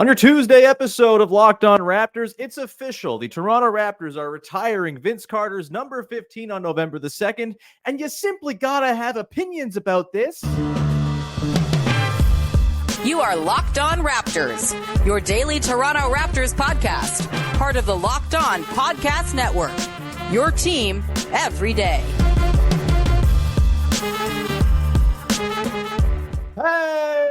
On your Tuesday episode of Locked On Raptors, it's official. The Toronto Raptors are retiring Vince Carter's number 15 on November the 2nd, and you simply gotta have opinions about this. You are Locked On Raptors, your daily Toronto Raptors podcast, part of the Locked On Podcast Network, your team every day. Hey,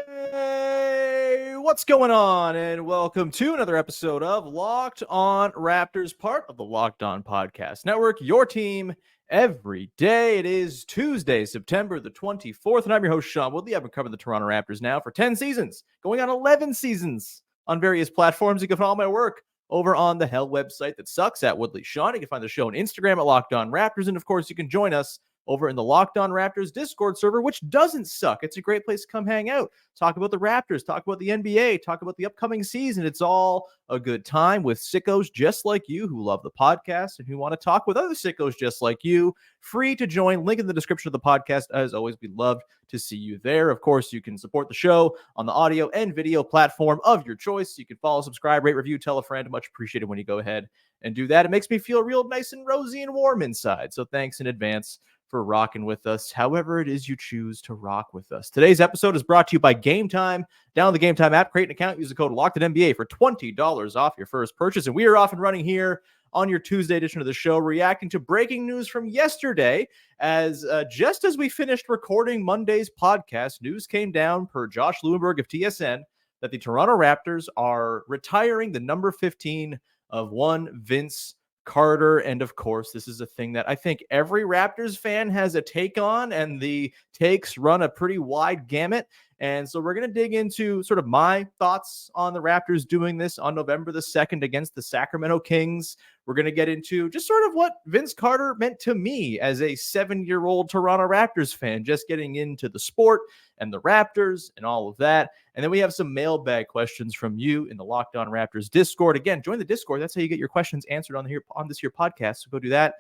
what's going on? And welcome to another episode of Locked On Raptors, part of the Locked On Podcast Network, your team every day. It is Tuesday, September the 24th, and I'm your host, Shawn Woodley. I've been covering the Toronto Raptors now for 10 seasons, going on 11 seasons on various platforms. You can follow my work over on the hell website that sucks at Woodley Shawn. You can find the show on Instagram at Locked On Raptors, and of course, you can join us over in the Locked On Raptors Discord server, which doesn't suck. It's a great place to come hang out, talk about the Raptors, talk about the NBA, talk about the upcoming season. It's all a good time with sickos just like you who love the podcast and who want to talk with other sickos just like you. Free to join. Link in the description of the podcast. As always, we'd love to see you there. Of course, you can support the show on the audio and video platform of your choice. You can follow, subscribe, rate, review, tell a friend. Much appreciated when you go ahead and do that. It makes me feel real nice and rosy and warm inside. So thanks in advance for rocking with us, however it is you choose to rock with us. Today's episode is brought to you by Game Time. Download the Game Time app, create an account, use the code LOCKEDONNBA for $20 off your first purchase. And we are off and running here on your Tuesday edition of the show, reacting to breaking news from yesterday. As just as we finished recording Monday's podcast, news came down per Josh Lewenberg of TSN that the Toronto Raptors are retiring the number 15 of one Vince Carter. And of course, this is a thing that I think every Raptors fan has a take on, and the takes run a pretty wide gamut. And so we're going to dig into sort of my thoughts on the Raptors doing this on November the 2nd against the Sacramento Kings. We're going to get into just sort of what Vince Carter meant to me as a 7-year-old Toronto Raptors fan, just getting into the sport and the Raptors and all of that. And then we have some mailbag questions from you in the Locked On Raptors Discord. Again, join the Discord. That's how you get your questions answered on this here podcast. So go do that.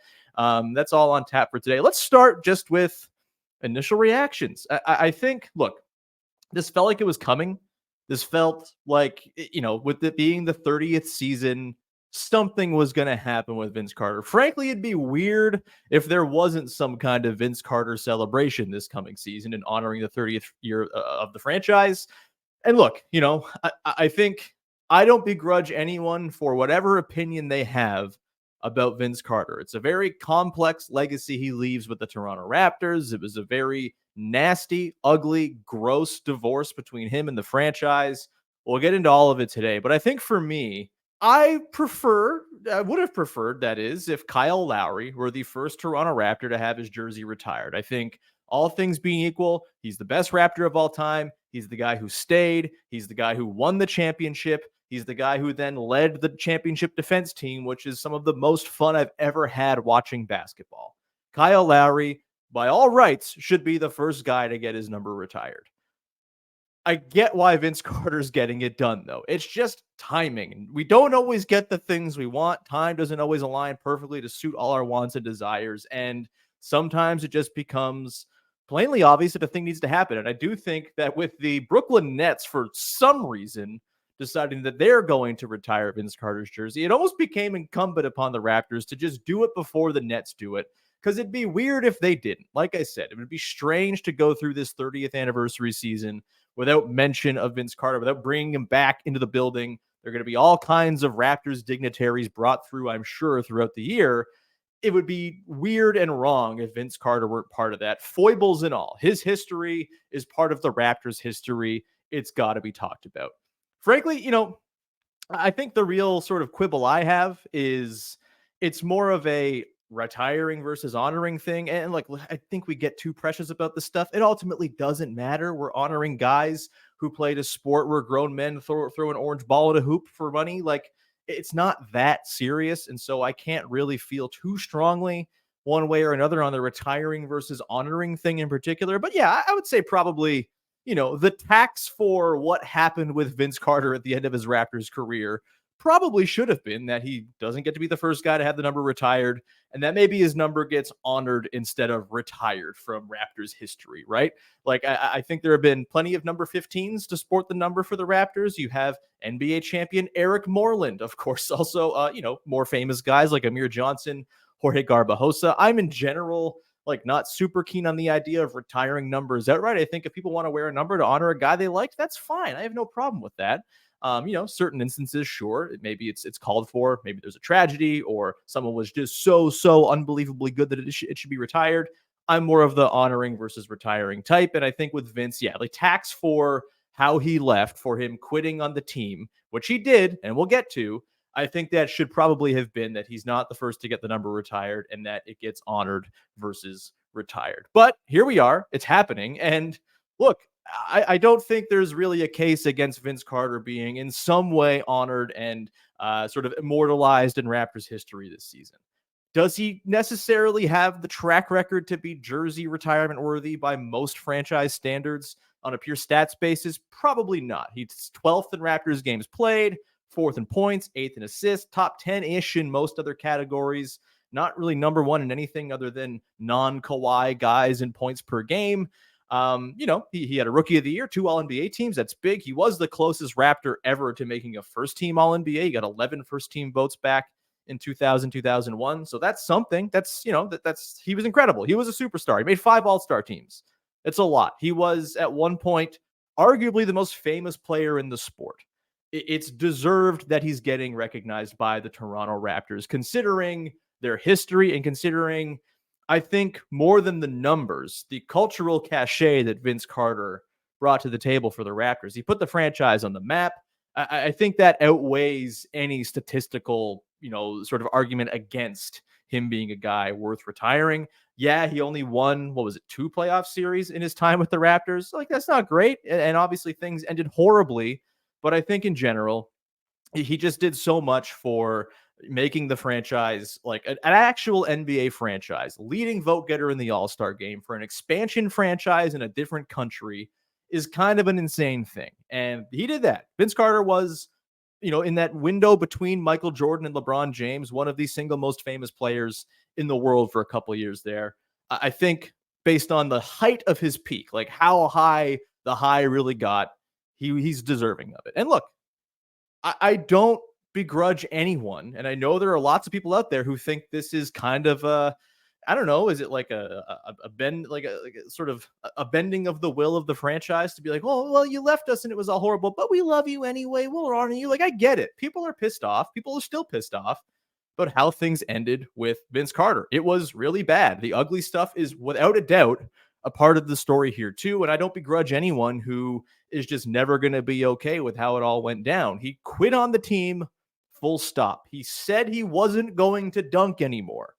That's all on tap for today. Let's start just with initial reactions. I think, look, this felt like it was coming. This felt like, with it being the 30th season, something was going to happen with Vince Carter. Frankly, it'd be weird if there wasn't some kind of Vince Carter celebration this coming season in honoring the 30th year of the franchise. And look, I think I don't begrudge anyone for whatever opinion they have about Vince Carter. It's a very complex legacy he leaves with the Toronto Raptors. It was a very nasty, ugly, gross divorce between him and the franchise. We'll get into all of it today. But I think for me, I would have preferred, that is, if Kyle Lowry were the first Toronto Raptor to have his jersey retired. I think all things being equal, he's the best Raptor of all time. He's the guy who stayed. He's the guy who won the championship. He's the guy who then led the championship defense team, which is some of the most fun I've ever had watching basketball. Kyle Lowry, by all rights, should be the first guy to get his number retired. I get why Vince Carter's getting it done, though. It's just timing. We don't always get the things we want. Time doesn't always align perfectly to suit all our wants and desires. And sometimes it just becomes plainly obvious that a thing needs to happen. And I do think that with the Brooklyn Nets, for some reason, deciding that they're going to retire Vince Carter's jersey, it almost became incumbent upon the Raptors to just do it before the Nets do it. Because it'd be weird if they didn't. Like I said, it would be strange to go through this 30th anniversary season without mention of Vince Carter, without bringing him back into the building. There are going to be all kinds of Raptors dignitaries brought through, I'm sure, throughout the year. It would be weird and wrong if Vince Carter weren't part of that. Foibles and all. His history is part of the Raptors' history. It's got to be talked about. Frankly, I think the real sort of quibble I have is it's more of a retiring versus honoring thing. And like, I think we get too precious about this stuff. It ultimately doesn't matter. We're honoring guys who played a sport where grown men throw an orange ball at a hoop for money. Like, it's not that serious. And so I can't really feel too strongly one way or another on the retiring versus honoring thing in particular. But yeah, I would say probably, the tax for what happened with Vince Carter at the end of his Raptors career probably should have been that he doesn't get to be the first guy to have the number retired, and that maybe his number gets honored instead of retired from Raptors history, right? Like, I think there have been plenty of number 15s to sport the number for the Raptors. You have NBA champion Eric Moreland, of course, also, more famous guys like Amir Johnson, Jorge Garbajosa. I'm in general like not super keen on the idea of retiring numbers outright. I think if people want to wear a number to honor a guy they liked, that's fine. I have no problem with that. Certain instances, sure, maybe it's called for. Maybe there's a tragedy or someone was just so unbelievably good that it should be retired. I'm more of the honoring versus retiring type. And I think with Vince, yeah, like tax for how he left, for him quitting on the team, which he did, and we'll get to. I think that should probably have been that he's not the first to get the number retired and that it gets honored versus retired. But here we are. It's happening. And look, I don't think there's really a case against Vince Carter being in some way honored and sort of immortalized in Raptors history this season. Does he necessarily have the track record to be jersey retirement worthy by most franchise standards on a pure stats basis? Probably not. He's 12th in Raptors games played, 4th in points, 8th in assists, top 10-ish in most other categories. Not really number one in anything other than non-Kawhi guys in points per game. He had a rookie of the year, 2 All-NBA teams. That's big. He was the closest Raptor ever to making a first-team All-NBA. He got 11 first-team votes back in 2000, 2001. So that's something. He was incredible. He was a superstar. He made 5 All-Star teams. It's a lot. He was at one point arguably the most famous player in the sport. It's deserved that he's getting recognized by the Toronto Raptors, considering their history and considering, I think, more than the numbers, the cultural cachet that Vince Carter brought to the table for the Raptors. He put the franchise on the map. I think that outweighs any statistical, sort of argument against him being a guy worth retiring. Yeah, he only won, 2 playoff series in his time with the Raptors. Like, that's not great. And obviously things ended horribly. But I think in general, he just did so much for making the franchise like an actual NBA franchise, leading vote getter in the All-Star game for an expansion franchise in a different country is kind of an insane thing. And he did that. Vince Carter was, in that window between Michael Jordan and LeBron James, one of the single most famous players in the world for a couple of years there. I think based on the height of his peak, like how high the high really got, he's deserving of it. And look, I don't begrudge anyone. And I know there are lots of people out there who think this is kind of I don't know, is it like a bend, like a sort of a bending of the will of the franchise to be like, oh, well, you left us and it was all horrible, but we love you anyway. We'll honor you. Like, I get it. People are pissed off. People are still pissed off. But how things ended with Vince Carter, it was really bad. The ugly stuff is without a doubt a part of the story here too. And I don't begrudge anyone who is just never going to be okay with how it all went down. He quit on the team, full stop. He said he wasn't going to dunk anymore.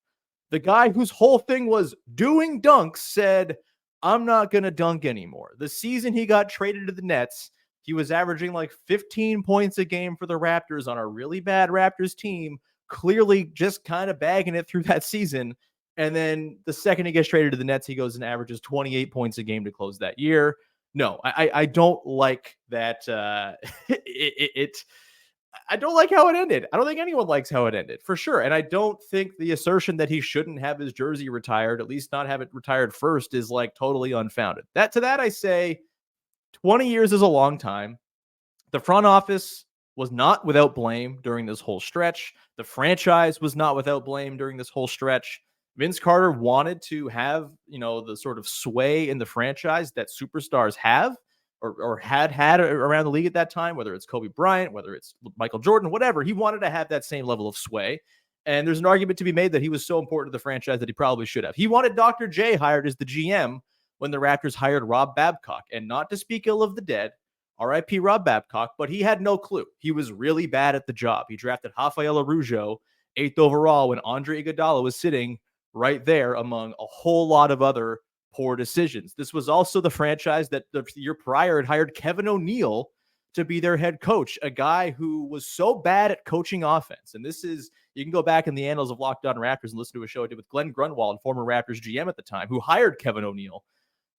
The guy whose whole thing was doing dunks said, I'm not going to dunk anymore. The season he got traded to the Nets, he was averaging like 15 points a game for the Raptors on a really bad Raptors team, clearly just kind of bagging it through that season. And then the second he gets traded to the Nets, he goes and averages 28 points a game to close that year. No, I don't like that. I don't like how it ended. I don't think anyone likes how it ended, for sure. And I don't think the assertion that he shouldn't have his jersey retired, at least not have it retired first, is like totally unfounded. To that I say 20 years is a long time. The front office was not without blame during this whole stretch. The franchise was not without blame during this whole stretch. Vince Carter wanted to have, the sort of sway in the franchise that superstars have or had around the league at that time, whether it's Kobe Bryant, whether it's Michael Jordan, whatever. He wanted to have that same level of sway. And there's an argument to be made that he was so important to the franchise that he probably should have. He wanted Dr. J hired as the GM when the Raptors hired Rob Babcock. And not to speak ill of the dead, R.I.P. Rob Babcock, but he had no clue. He was really bad at the job. He drafted Rafael Araujo 8th overall when Andre Iguodala was sitting right there among a whole lot of other poor decisions. This was also the franchise that the year prior had hired Kevin O'Neal to be their head coach, a guy who was so bad at coaching offense. And this is, you can go back in the annals of Locked On Raptors and listen to a show I did with Glenn Grunwald, former Raptors GM at the time, who hired Kevin O'Neal.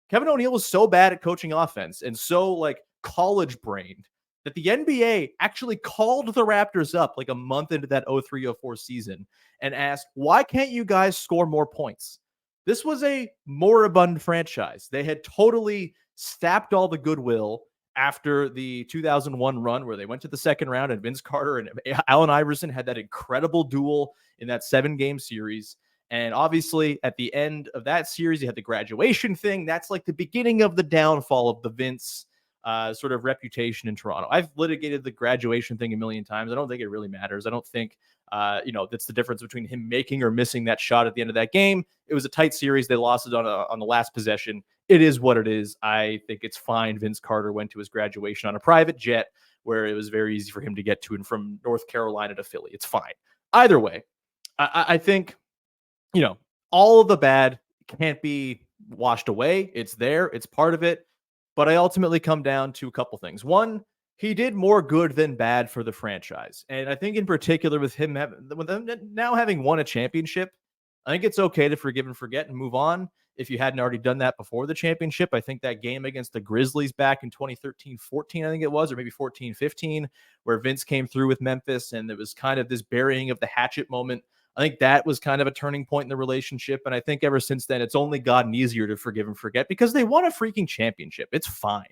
Kevin O'Neal was so bad at coaching offense and so like college brained that the NBA actually called the Raptors up like a month into that 03-04 season and asked, why can't you guys score more points? This was a moribund franchise. They had totally sapped all the goodwill after the 2001 run where they went to the second round and Vince Carter and Allen Iverson had that incredible duel in that 7-game series. And obviously, at the end of that series, you had the graduation thing. That's like the beginning of the downfall of the Vince sort of reputation in Toronto. I've litigated the graduation thing a million times. I don't think it really matters. I don't think, that's the difference between him making or missing that shot at the end of that game. It was a tight series. They lost it on the last possession. It is what it is. I think it's fine. Vince Carter went to his graduation on a private jet where it was very easy for him to get to and from North Carolina to Philly. It's fine. Either way, I think, all of the bad can't be washed away. It's there. It's part of it. But I ultimately come down to a couple things. One, he did more good than bad for the franchise. And I think in particular with him now having won a championship, I think it's okay to forgive and forget and move on. If you hadn't already done that before the championship, I think that game against the Grizzlies back in 2013-14, I think it was, or maybe 14-15, where Vince came through with Memphis and there was kind of this burying of the hatchet moment. I think that was kind of a turning point in the relationship. And I think ever since then, it's only gotten easier to forgive and forget because they won a freaking championship. It's fine.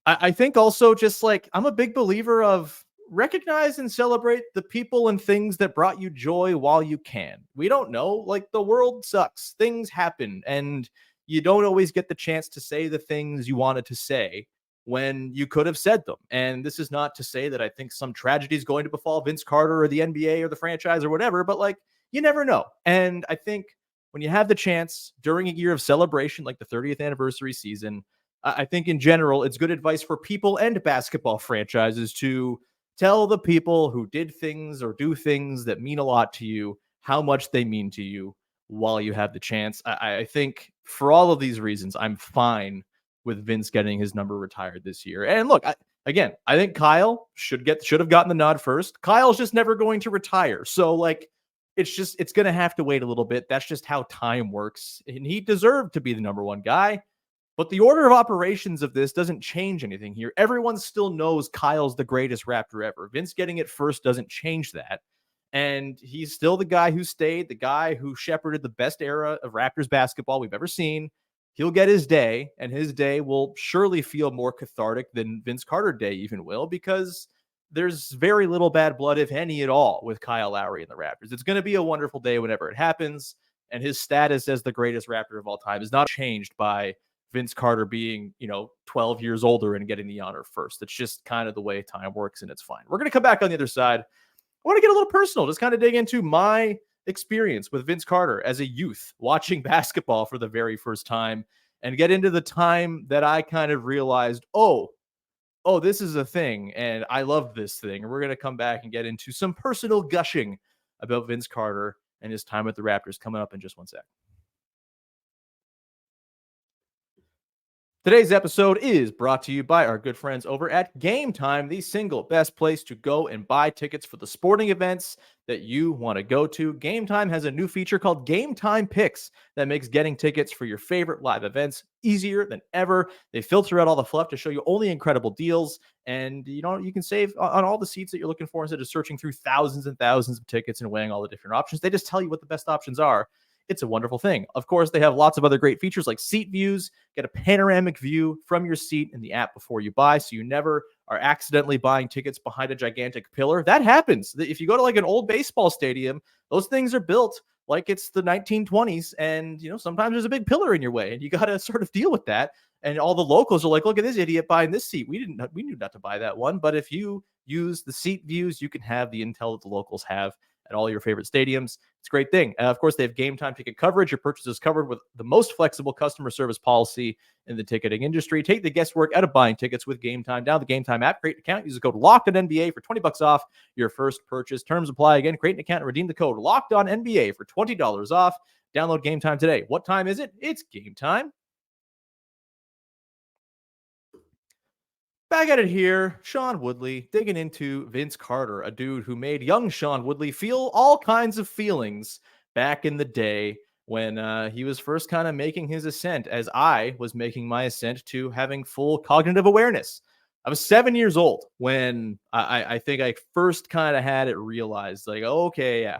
I think also just like I'm a big believer of recognize and celebrate the people and things that brought you joy while you can. We don't know, like the world sucks, things happen, and you don't always get the chance to say the things you wanted to say when you could have said them. And this is not to say that I think some tragedy is going to befall Vince Carter or the NBA or the franchise or whatever, but like you never know. And I think when you have the chance during a year of celebration, like the 30th anniversary season, I think in general, it's good advice for people and basketball franchises to tell the people who did things or do things that mean a lot to you, how much they mean to you while you have the chance. I think for all of these reasons, I'm fine with Vince getting his number retired this year. And look, I think Kyle should have gotten the nod first. Kyle's just never going to retire. So like, it's going to have to wait a little bit. That's just how time works. And he deserved to be the number one guy. But the order of operations of this doesn't change anything here. Everyone still knows Kyle's the greatest Raptor ever. Vince getting it first doesn't change that. And he's still the guy who stayed, the guy who shepherded the best era of Raptors basketball we've ever seen. He'll get his day, and his day will surely feel more cathartic than Vince Carter Day even will, because there's very little bad blood, if any at all, with Kyle Lowry and the Raptors. It's going to be a wonderful day whenever it happens, and his status as the greatest Raptor of all time is not changed by Vince Carter being, 12 years older and getting the honor first. It's just kind of the way time works, and it's fine. We're going to come back on the other side. I want to get a little personal, just kind of dig into my experience with Vince Carter as a youth watching basketball for the very first time and get into the time that I kind of realized, oh, this is a thing and I love this thing. And we're going to come back and get into some personal gushing about Vince Carter and his time with the Raptors coming up in just one sec. Today's episode is brought to you by our good friends over at Game Time, the single best place to go and buy tickets for the sporting events that you want to go to. Game Time has a new feature called Game Time Picks that makes getting tickets for your favorite live events easier than ever. They filter out all the fluff to show you only incredible deals, and you can save on all the seats that you're looking for instead of searching through thousands and thousands of tickets and weighing all the different options. They just tell you what the best options are. It's a wonderful thing. Of course, they have lots of other great features like seat views. Get a panoramic view from your seat in the app before you buy, so you never are accidentally buying tickets behind a gigantic pillar. That happens. If you go to like an old baseball stadium, those things are built like it's the 1920s, and sometimes there's a big pillar in your way, and you got to sort of deal with that. And all the locals are like, "Look at this idiot buying this seat. We knew not to buy that one." But if you use the seat views, you can have the intel that the locals have at all your favorite stadiums. It's a great thing. Of course, they have Game Time ticket coverage. Your purchase is covered with the most flexible customer service policy in the ticketing industry. Take the guesswork out of buying tickets with Game Time. Download the Game Time app, create an account, use the code LOCKEDONNBA for $20 off your first purchase. Terms apply. Again, create an account and redeem the code LOCKEDONNBA for $20 off. Download Game Time today. What time is it? It's game time. Back at it here, Shawn Woodley digging into Vince Carter, a dude who made young Shawn Woodley feel all kinds of feelings back in the day when he was first kind of making his ascent, as I was making my ascent to having full cognitive awareness. I was 7 years old when I think I first kind of had it realized, like, okay, yeah,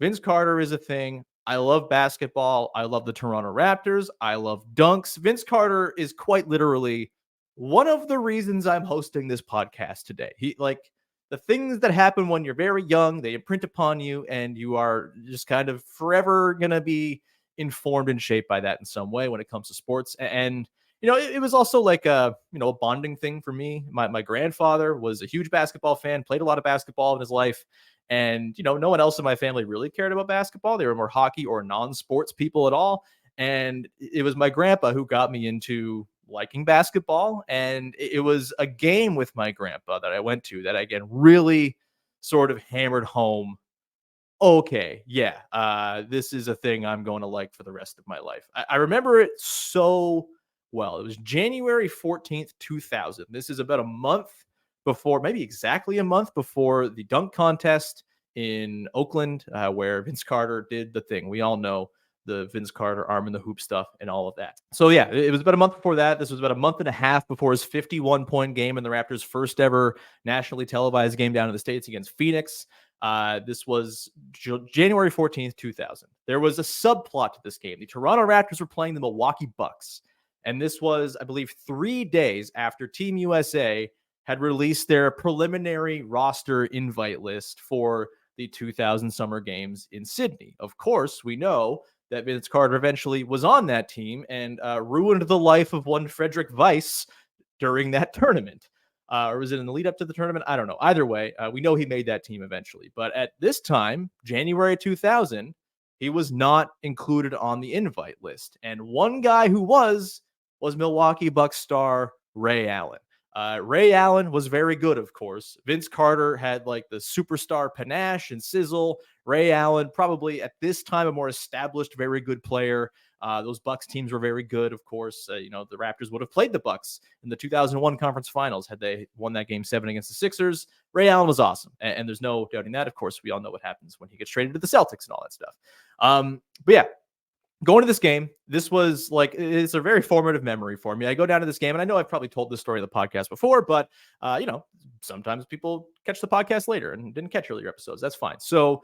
Vince Carter is a thing. I love basketball. I love the Toronto Raptors. I love dunks. Vince Carter is quite literally one of the reasons I'm hosting this podcast today. He like the things that happen when you're very young, they imprint upon you, and you are just kind of forever gonna be informed and shaped by that in some way when it comes to sports. And it was also like a bonding thing for me. My grandfather was a huge basketball fan, played a lot of basketball in his life. And, no one else in my family really cared about basketball. They were more hockey or non-sports people at all. And it was my grandpa who got me into liking basketball. And it was a game with my grandpa that I went to that, again, really sort of hammered home, okay, yeah, this is a thing I'm going to like for the rest of my life. I remember it so well. It was January 14th, 2000. This is about a month before, maybe exactly a month before the dunk contest in Oakland, where Vince Carter did the thing. We all know the Vince Carter arm in the hoop stuff and all of that. So yeah, it was about a month before that. This was about a month and a half before his 51-point game in the Raptors' first ever nationally televised game down in the States against Phoenix. This was January 14th, 2000. There was a subplot to this game. The Toronto Raptors were playing the Milwaukee Bucks. And this was, I believe, 3 days after Team USA had released their preliminary roster invite list for the 2000 Summer Games in Sydney. Of course, we know that Vince Carter eventually was on that team and ruined the life of one Frederick Weiss during that tournament. Or was it in the lead up to the tournament? I don't know. Either way, we know he made that team eventually. But at this time, January 2000, he was not included on the invite list. And one guy who was Milwaukee Bucks star Ray Allen. Ray Allen was very good, of course. Vince Carter had like the superstar panache and sizzle. Ray Allen, probably at this time, a more established, very good player. Those Bucks teams were very good, of course. The Raptors would have played the Bucks in the 2001 conference finals had they won that game 7 against the Sixers. Ray Allen was awesome, and there's no doubting that. Of course, we all know what happens when he gets traded to the Celtics and all that stuff. But yeah, going to this game, this was like, it's a very formative memory for me. I go down to this game, and I know I've probably told this story on the podcast before, but, sometimes people catch the podcast later and didn't catch earlier episodes. That's fine. So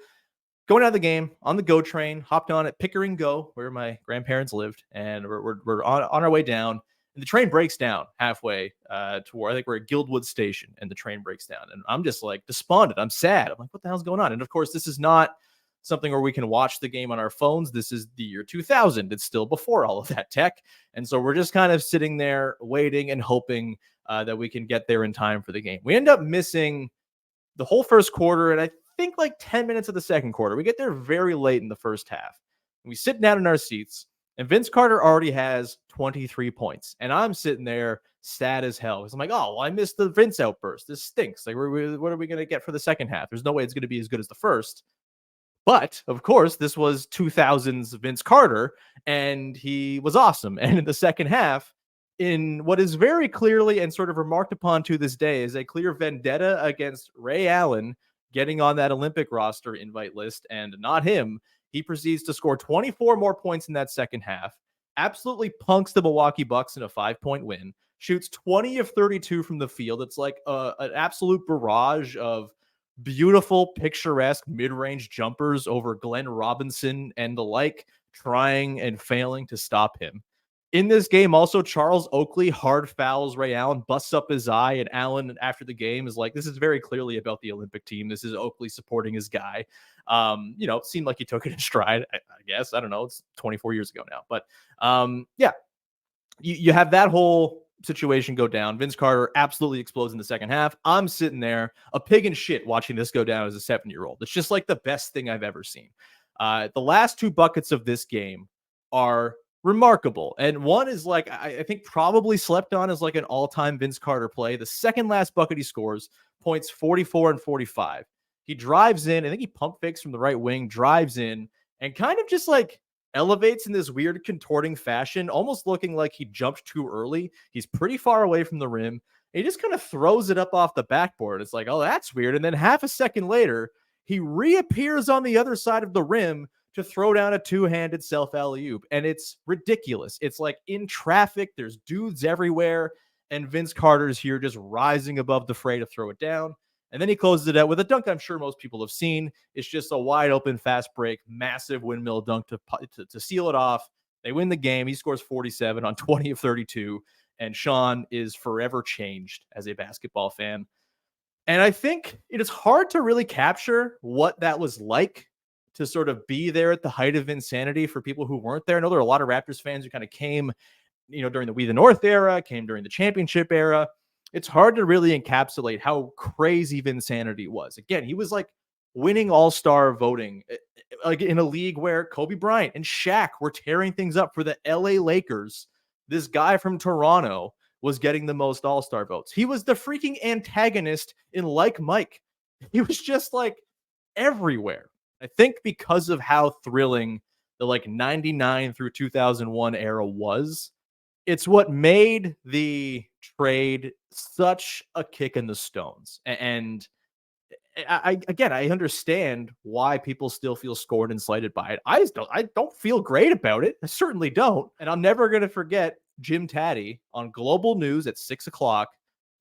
going out of the game on the GO train, hopped on at Pickering Go, where my grandparents lived, and we're on our way down. And the train breaks down halfway to where I think we're at Guildwood Station, and the train breaks down. And I'm just like despondent. I'm sad. I'm like, what the hell's going on? And of course, this is not something where we can watch the game on our phones. This is the year 2000. It's still before all of that tech. And so we're just kind of sitting there waiting and hoping that we can get there in time for the game. We end up missing the whole first quarter, and I think like 10 minutes of the second quarter. We get there very late in the first half. We sit down in our seats, and Vince Carter already has 23 points. And I'm sitting there sad as hell. Because I'm like, oh, well, I missed the Vince outburst. This stinks. Like, what are we going to get for the second half? There's no way it's going to be as good as the first. But, of course, this was 2000's Vince Carter, and he was awesome. And in the second half, in what is very clearly and sort of remarked upon to this day is a clear vendetta against Ray Allen getting on that Olympic roster invite list, and not him, he proceeds to score 24 more points in that second half, absolutely punks the Milwaukee Bucks in a 5-point win, shoots 20 of 32 from the field. It's like an absolute barrage of beautiful, picturesque mid-range jumpers over Glenn Robinson and the like, trying and failing to stop him. In this game, also, Charles Oakley hard fouls Ray Allen, busts up his eye, and Allen, after the game, is like, this is very clearly about the Olympic team. This is Oakley supporting his guy. It seemed like he took it in stride, I guess. I don't know. It's 24 years ago now. But, yeah, you have that whole situation go down. Vince Carter absolutely explodes in the second half. I'm sitting there, a pig in shit, watching this go down as a 7-year-old. It's just like the best thing I've ever seen. The last 2 buckets of this game are remarkable. And one is like, I think probably slept on as like an all-time Vince Carter play. The second last bucket he scores, points 44 and 45. He drives in, I think he pump fakes from the right wing, drives in, and kind of just like elevates in this weird contorting fashion, almost looking like he jumped too early. He's pretty far away from the rim. He just kind of throws it up off the backboard. It's like, oh, that's weird. And then half a second later, he reappears on the other side of the rim to throw down a 2-handed self alley-oop. And it's ridiculous. It's like in traffic. There's dudes everywhere. and Vince Carter's here just rising above the fray to throw it down. And then he closes it out with a dunk I'm sure most people have seen. It's just a wide open, fast break, massive windmill dunk to seal it off. They win the game. He scores 47 on 20 of 32. And Shawn is forever changed as a basketball fan. And I think it is hard to really capture what that was like to sort of be there at the height of insanity for people who weren't there. I know there are a lot of Raptors fans who kind of came, during the We the North era, came during the championship era. It's hard to really encapsulate how crazy Vinsanity was. Again, he was like winning all-star voting, like in a league where Kobe Bryant and Shaq were tearing things up for the LA Lakers. This guy from Toronto was getting the most all-star votes. He was the freaking antagonist in Like Mike. He was just like everywhere. I think because of how thrilling the like 99 through 2001 era was, it's what made the trade such a kick in the stones. And I understand why people still feel scorned and slighted by it. I don't feel great about it. I certainly don't. And I'm never going to forget Jim Taddy on Global News at 6:00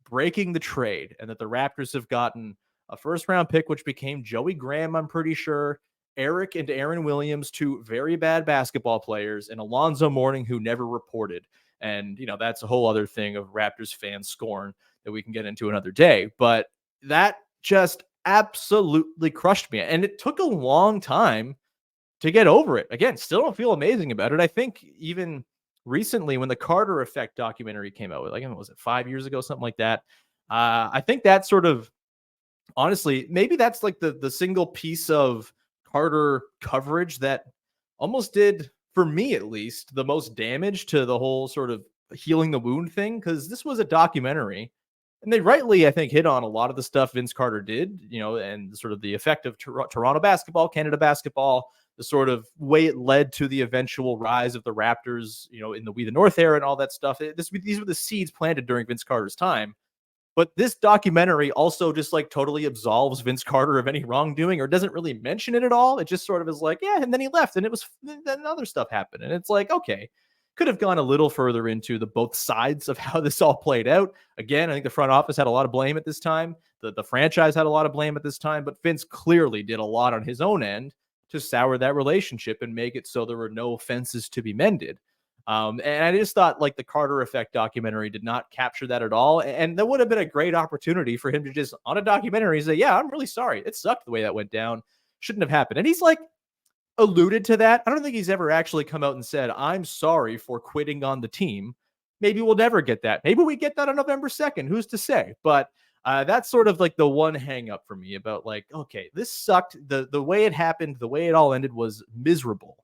breaking the trade, and that the Raptors have gotten a first round pick, which became Joey Graham, I'm pretty sure, Eric and Aaron Williams, two very bad basketball players, and Alonzo Mourning, who never reported. And, that's a whole other thing of Raptors fan scorn that we can get into another day. But that just absolutely crushed me. And it took a long time to get over it. Again, still don't feel amazing about it. I think even recently when the Carter Effect documentary came out, like, was it 5 years ago, something like that? I think that sort of, honestly, maybe that's like the single piece of Carter coverage that almost did, for me at least, the most damage to the whole sort of healing the wound thing, because this was a documentary and they rightly, I think, hit on a lot of the stuff Vince Carter did, and sort of the effect of Toronto basketball, Canada basketball, the sort of way it led to the eventual rise of the Raptors, in the We the North era and all that stuff. These were the seeds planted during Vince Carter's time. But this documentary also just like totally absolves Vince Carter of any wrongdoing, or doesn't really mention it at all. It just sort of is like, yeah, and then he left, and then other stuff happened. And it's like, okay, could have gone a little further into the both sides of how this all played out. Again, I think the front office had a lot of blame at this time. The franchise had a lot of blame at this time, but Vince clearly did a lot on his own end to sour that relationship and make it so there were no fences to be mended. And I just thought like the Carter Effect documentary did not capture that at all. And that would have been a great opportunity for him to just on a documentary say, yeah, I'm really sorry. It sucked the way that went down. Shouldn't have happened. And he's like alluded to that. I don't think he's ever actually come out and said, I'm sorry for quitting on the team. Maybe we'll never get that. Maybe we get that on November 2nd. Who's to say? But that's sort of like the one hang up for me about like, okay, this sucked. The way it happened, the way it all ended was miserable.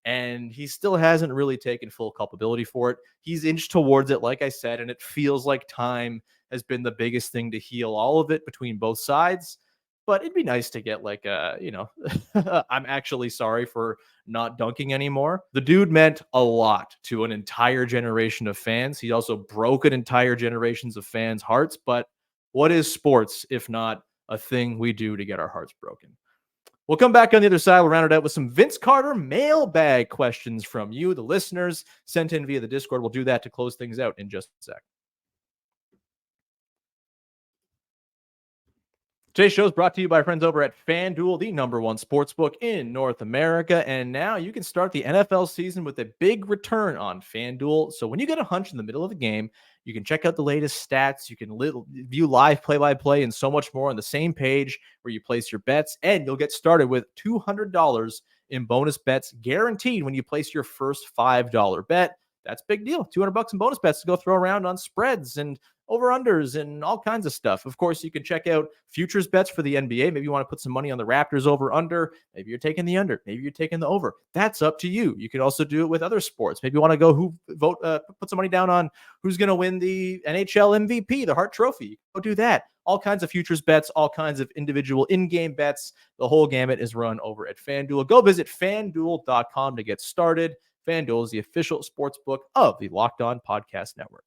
And he still hasn't really taken full culpability for it. He's inched towards it, like I said, and it feels like time has been the biggest thing to heal all of it between both sides. But it'd be nice to get like I'm actually sorry for not dunking anymore. The dude meant a lot to an entire generation of fans. He also broke an entire generations of fans' hearts. But what is sports if not a thing we do to get our hearts broken? We'll come back on the other side. We'll round it out with some Vince Carter mailbag questions from you, the listeners, sent in via the Discord. We'll do that to close things out in just a sec. Today's show is brought to you by our friends over at FanDuel, the #1 sportsbook in North America. And now you can start the NFL season with a big return on FanDuel. So when you get a hunch in the middle of the game, you can check out the latest stats. You can view live play-by-play and so much more on the same page where you place your bets. And you'll get started with $200 in bonus bets guaranteed when you place your first $5 bet. That's a big deal. $200 in bonus bets to go throw around on spreads and over-unders and all kinds of stuff. Of course, you can check out futures bets for the NBA. Maybe you want to put some money on the Raptors over-under. Maybe you're taking the under. Maybe you're taking the over. That's up to you. You can also do it with other sports. Maybe you want to go put some money down on who's going to win the NHL MVP, the Hart Trophy. Go do that. All kinds of futures bets, all kinds of individual in-game bets. The whole gamut is run over at FanDuel. Go visit FanDuel.com to get started. FanDuel is the official sports book of the Locked On Podcast Network.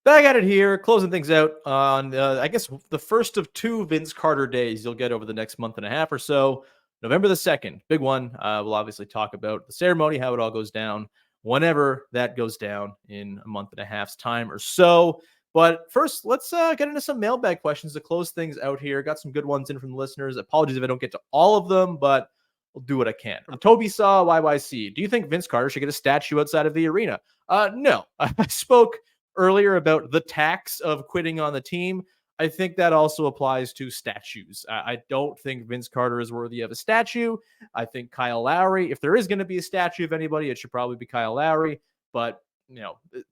Back at it here, closing things out on, I guess, the first of two Vince Carter days you'll get over the next month and a half or so. November the 2nd, big one. We'll obviously talk about the ceremony, how it all goes down. whenever that goes down in a month and a half's time or so. But first, let's get into some mailbag questions to close things out here. Got some good ones in from the listeners. Apologies if I don't get to all of them, but I'll do what I can. From Toby Saw YYC, do you think Vince Carter should get a statue outside of the arena? No. I spoke earlier about the tax of quitting on the team. I think that also applies to statues. I don't think Vince Carter is worthy of a statue. I think Kyle Lowry, if there is going to be a statue of anybody, it should probably be Kyle Lowry. But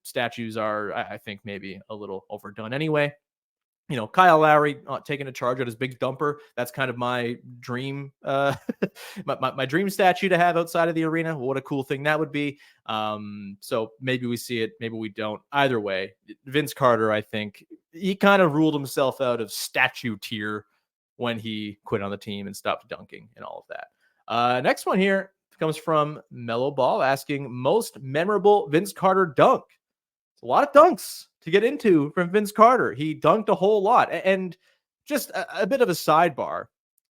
statues are, I think, maybe a little overdone anyway. Kyle Lowry taking a charge at his big dumper. That's kind of my dream, my dream statue to have outside of the arena. What a cool thing that would be. So maybe we see it, maybe we don't. Either way, Vince Carter, I think he kind of ruled himself out of statue tier when he quit on the team and stopped dunking and all of that. Next one here comes from Mellow Ball asking most memorable Vince Carter dunk. It's a lot of dunks to get into from Vince Carter. He dunked a whole lot. And just a bit of a sidebar.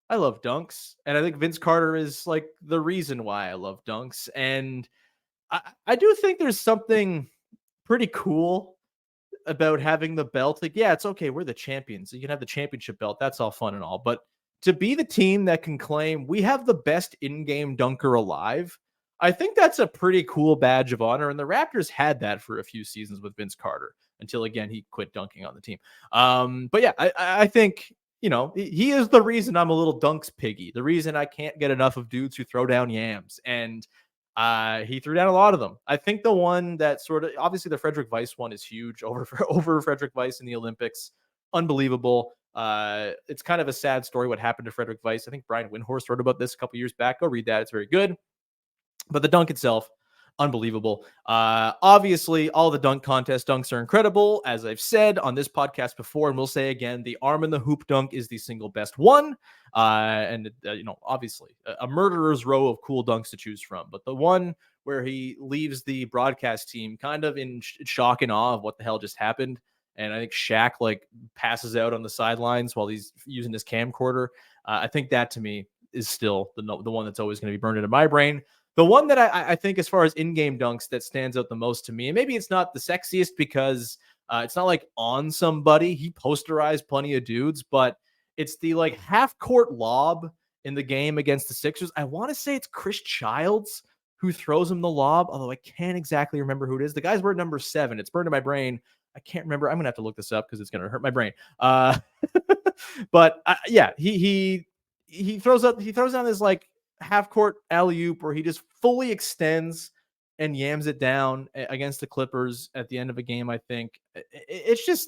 I love dunks. And I think Vince Carter is like the reason why I love dunks. And I do think there's something pretty cool about having the belt. Like, yeah, it's okay. We're the champions. You can have the championship belt. That's all fun and all. But to be the team that can claim we have the best in-game dunker alive, I think that's a pretty cool badge of honor. And the Raptors had that for a few seasons with Vince Carter until, again, he quit dunking on the team. But yeah, I think, he is the reason I'm a little dunks piggy, the reason I can't get enough of dudes who throw down yams. And he threw down a lot of them. I think the one that sort of, obviously the Frederick Weiss one is huge over Frederick Weiss in the Olympics. Unbelievable. It's kind of a sad story what happened to Frederick Weiss. I think Brian Windhorst wrote about this a couple years back. Go read that. It's very good. But the dunk itself, unbelievable. Obviously, all the dunk contest dunks are incredible. As I've said on this podcast before, and we'll say again, the arm in the hoop dunk is the single best one. Obviously, a murderer's row of cool dunks to choose from. But the one where he leaves the broadcast team kind of in shock and awe of what the hell just happened. And I think Shaq passes out on the sidelines while he's using his camcorder. I think that to me is still the one that's always going to be burned into my brain. The one that I think as far as in-game dunks that stands out the most to me, and maybe it's not the sexiest because it's not like on somebody. He posterized plenty of dudes, but it's the half-court lob in the game against the Sixers. I want to say it's Chris Childs who throws him the lob, although I can't exactly remember who it is. The guy's wearing number 7. It's burned in my brain. I can't remember. I'm going to have to look this up because it's going to hurt my brain. But yeah, he throws down this half-court alley-oop where he just fully extends and yams it down against the Clippers at the end of a game, I think. It's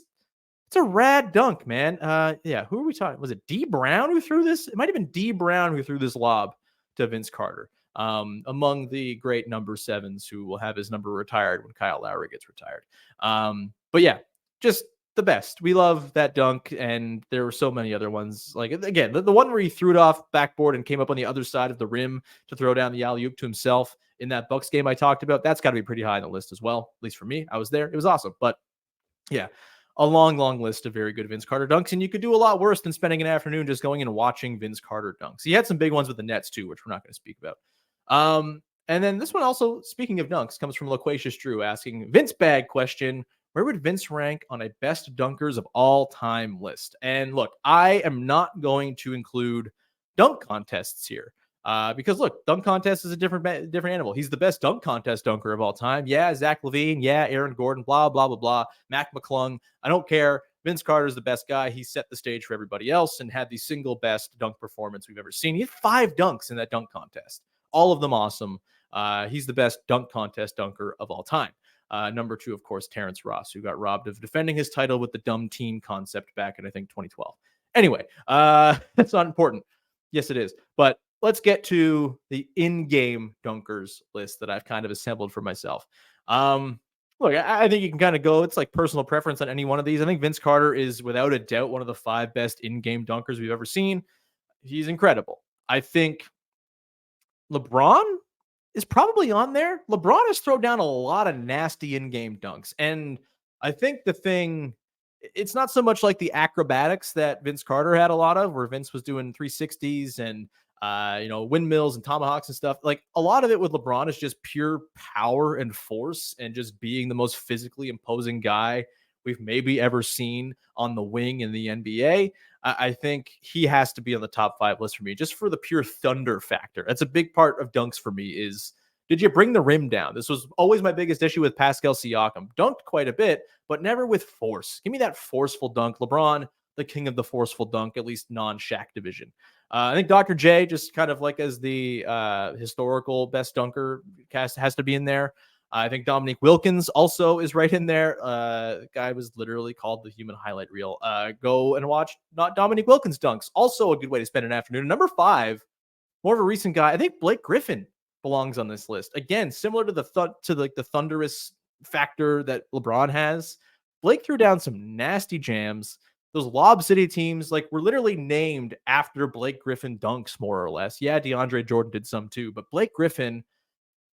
a rad dunk, man. Yeah, who are we talking? Was it D. Brown who threw this? It might have been D. Brown who threw this lob to Vince Carter. Among the great number 7s who will have his number retired when Kyle Lowry gets retired. But yeah, just the best. We love that dunk, and there were so many other ones. Again, the one where he threw it off backboard and came up on the other side of the rim to throw down the alley-oop to himself in that Bucks game I talked about. That's got to be pretty high on the list as well, at least for me. I was there. It was awesome. But yeah, a long, long list of very good Vince Carter dunks, and you could do a lot worse than spending an afternoon just going and watching Vince Carter dunks. He had some big ones with the Nets too, which we're not going to speak about. And then this one also, speaking of dunks, comes from Loquacious Drew asking, Vince bag question, where would Vince rank on a best dunkers of all time list? And look, I am not going to include dunk contests here because look, dunk contest is a different animal. He's the best dunk contest dunker of all time. Yeah, Zach LaVine. Yeah, Aaron Gordon, blah, blah, blah, blah. Mac McClung. I don't care. Vince Carter is the best guy. He set the stage for everybody else and had the single best dunk performance we've ever seen. He had 5 dunks in that dunk contest. All of them awesome. He's the best dunk contest dunker of all time. Number 2, of course, Terrence Ross, who got robbed of defending his title with the dumb team concept back in, I think, 2012. Anyway, that's not important. Yes, it is. But let's get to the in-game dunkers list that I've kind of assembled for myself. Look, I think you can kind of go, it's like personal preference on any one of these. I think Vince Carter is without a doubt one of the 5 best in-game dunkers we've ever seen. He's incredible. I think LeBron is probably on there. LeBron has thrown down a lot of nasty in-game dunks. And I think the thing, it's not so much like the acrobatics that Vince Carter had a lot of, where Vince was doing 360s and windmills and tomahawks and stuff. Like a lot of it with LeBron is just pure power and force and just being the most physically imposing guy we've maybe ever seen on the wing in the NBA. I think he has to be on the top 5 list for me, just for the pure thunder factor. That's a big part of dunks for me is, did you bring the rim down? This was always my biggest issue with Pascal Siakam. Dunked quite a bit, but never with force. Give me that forceful dunk. LeBron, the king of the forceful dunk, at least non-Shaq division. I think Dr. J, just kind of like as the historical best dunker, has to be in there. I think Dominique Wilkins also is right in there. Guy was literally called the human highlight reel. Go and watch not Dominique Wilkins dunks. Also a good way to spend an afternoon. Number 5, more of a recent guy. I think Blake Griffin belongs on this list. Again, similar to the thunderous factor that LeBron has. Blake threw down some nasty jams. Those Lob City teams, like, were literally named after Blake Griffin dunks, more or less. Yeah, DeAndre Jordan did some too, but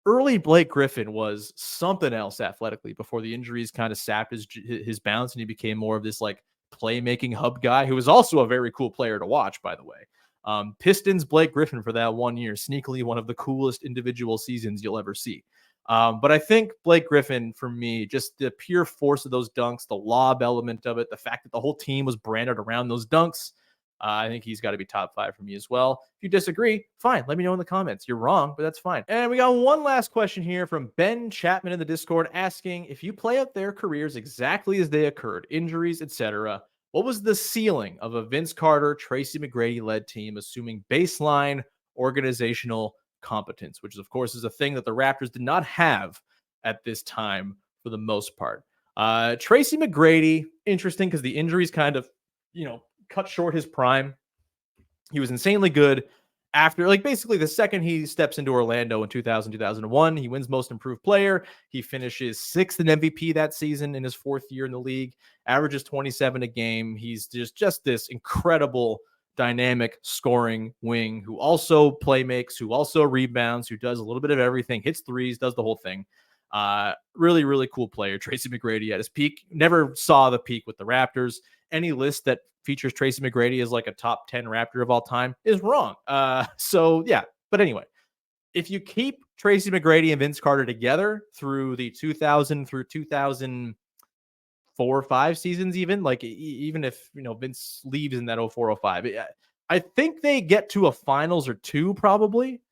early Blake Griffin was something else athletically before the injuries kind of sapped his bounce and he became more of this like playmaking hub guy who was also a very cool player to watch, by the way. Pistons Blake Griffin for that 1 year, sneakily one of the coolest individual seasons you'll ever see. But I think Blake Griffin, for me, just the pure force of those dunks, the lob element of it, the fact that the whole team was branded around those dunks, I think he's got to be top 5 for me as well. If you disagree, fine. Let me know in the comments. You're wrong, but that's fine. And we got one last question here from Ben Chapman in the Discord asking, if you play out their careers exactly as they occurred, injuries, etc., what was the ceiling of a Vince Carter, Tracy McGrady-led team, assuming baseline organizational competence, which of course is a thing that the Raptors did not have at this time for the most part. Tracy McGrady, interesting because the injuries kind of, cut short his prime. He was insanely good after, like, basically the second he steps into Orlando in 2001, he wins most improved player. He finishes 6th in MVP that season in his 4th year in the league, averages 27 a game. He's just this incredible dynamic scoring wing who also play makes, who also rebounds, who does a little bit of everything, hits threes, does the whole thing. Really, really cool player. Tracy McGrady at his peak. Never saw the peak with the Raptors. Any list that features Tracy McGrady as like a top 10 Raptor of all time is wrong. So yeah, but anyway, if you keep Tracy McGrady and Vince Carter together through the 2000 through 2004 or 5 seasons, even if Vince leaves in that 04-05, I think they get to a finals or 2 probably.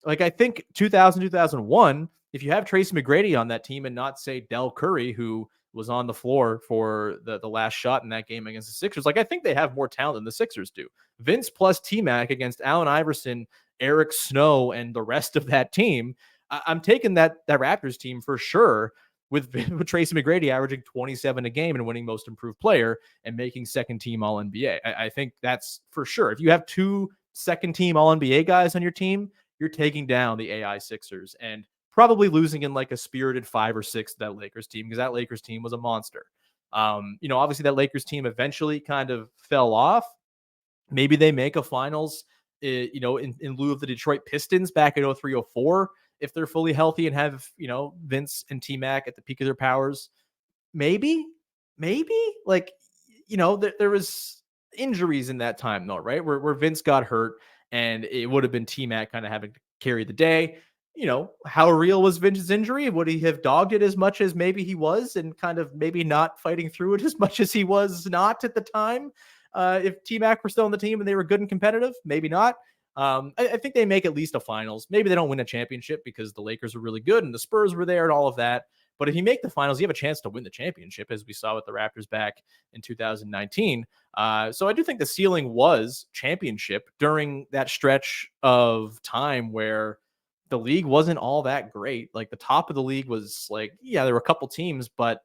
Like, I think 2000-2001, if you have Tracy McGrady on that team and not, say, Del Curry, who was on the floor for the last shot in that game against the Sixers, like, I think they have more talent than the Sixers do. Vince plus T-Mac against Allen Iverson, Eric Snow, and the rest of that team. I'm taking that Raptors team for sure with Tracy McGrady averaging 27 a game and winning most improved player and making second team All-NBA. I think that's for sure. If you have 2 second team All-NBA guys on your team, you're taking down the AI Sixers and probably losing in like a spirited 5 or 6 to that Lakers team, because that Lakers team was a monster. Obviously that Lakers team eventually kind of fell off. Maybe they make a finals, in lieu of the Detroit Pistons back in 03-04, if they're fully healthy and have, Vince and T-Mac at the peak of their powers. Maybe like, there was injuries in that time though, right? Where Vince got hurt and it would have been T-Mac kind of having to carry the day. How real was Vince's injury? Would he have dogged it as much as maybe he was and kind of maybe not fighting through it as much as he was not at the time? If T-Mac were still on the team and they were good and competitive, maybe not. I think they make at least a finals. Maybe they don't win a championship because the Lakers are really good and the Spurs were there and all of that. But if you make the finals, you have a chance to win the championship, as we saw with the Raptors back in 2019. So I do think the ceiling was championship during that stretch of time where the league wasn't all that great. Like, the top of the league was like, yeah, there were a couple teams, but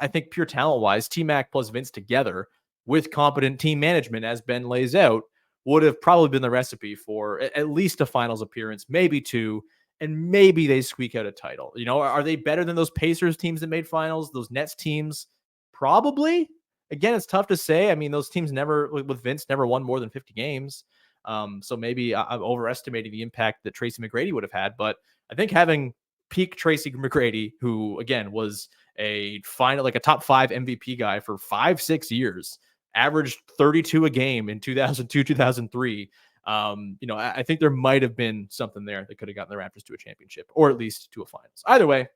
I think pure talent wise, T-Mac plus Vince together with competent team management, as Ben lays out, would have probably been the recipe for at least a finals appearance, maybe 2, and maybe they squeak out a title. Are they better than those Pacers teams that made finals? Those Nets teams? Probably. Again, it's tough to say. I mean, those teams with Vince never won more than 50 games. So maybe I'm overestimating the impact that Tracy McGrady would have had, but I think having peak Tracy McGrady, who again was a top 5 MVP guy for 5-6 years, averaged 32 a game in 2002, 2003, I think there might have been something there that could have gotten the Raptors to a championship or at least to a finals. Either way,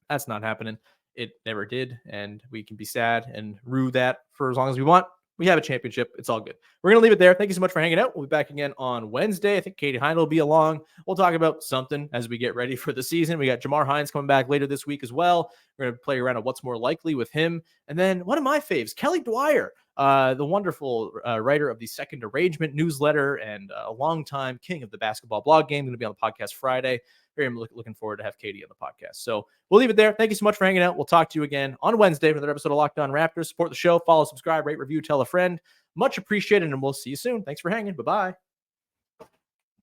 that's not happening. It never did. And we can be sad and rue that for as long as we want. We have a championship. It's all good. We're going to leave it there. Thank you so much for hanging out. We'll be back again on Wednesday. I think Katie Heine will be along. We'll talk about something as we get ready for the season. We got Jamar Hines coming back later this week as well. We're going to play around on what's more likely with him. And then one of my faves, Kelly Dwyer, the wonderful writer of the Second Arrangement newsletter and a longtime king of the basketball blog game, going to be on the podcast Friday. Very looking forward to have Katie on the podcast. So we'll leave it there. Thank you so much for hanging out. We'll talk to you again on Wednesday for another episode of Locked On Raptors. Support the show. Follow, subscribe, rate, review, tell a friend. Much appreciated, and we'll see you soon. Thanks for hanging. Bye-bye.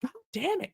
God damn it.